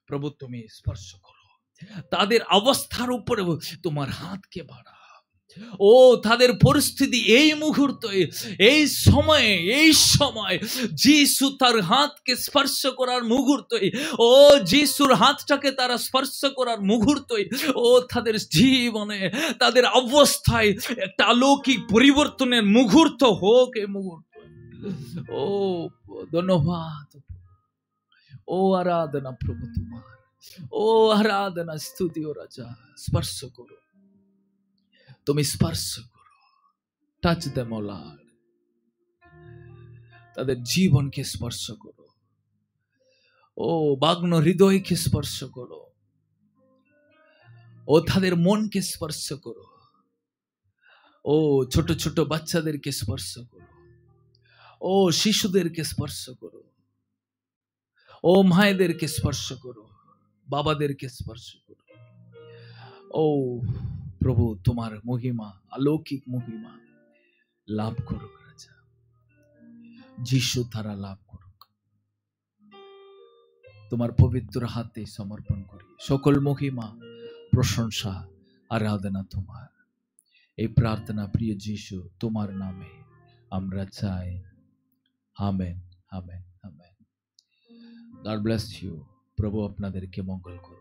প্রভু তুমি স্পর্শ করো, তাদের অবস্থার উপরে তোমার হাতকে বাড়াও। ও তাদের পরিস্থিতি এই মুহূর্তে, এই সময় যিশু তার হাতকে স্পর্শ করার মুহূর্তে, ও যিশুর হাতটাকে তারা স্পর্শ করার মুহূর্তে, ও তাদের জীবনে, তাদের অবস্থায় একটা অলৌকিক পরিবর্তনের মুহূর্ত হোক এই মুহূর্ত। ও ধন্যবাদ, ও আরাধনা প্রভু তোমার, ও আরাধনা স্তুতি। ও রাজা, স্পর্শ করো, তুমি স্পর্শ করো, টাচ দেম ও লর্ড, তাদের জীবনকে স্পর্শ করো, ও বাগ্ন হৃদয়কে স্পর্শ করো, ও তাদের মনকে স্পর্শ করো, ও ছোট ছোট বাচ্চাদেরকে স্পর্শ করো, ও শিশুদেরকে স্পর্শ করো, ও মায়েদেরকে স্পর্শ করো, বাবাদেরকে স্পর্শ করো। ও প্রভু, তোমার মহিমা, অলৌকিক মহিমা লাভ করুক রাজা, যিশু তারা লাভ করুক। তোমার পবিত্র হাতে সমর্পণ করি সকল মহিমা, প্রশংসা, আরাধনা তোমার। এই প্রার্থনা প্রিয় যিশু তোমার নামে আমরা চাই, amen, amen, amen. God bless you. প্রভু আপনাদেরকে মঙ্গল করুন।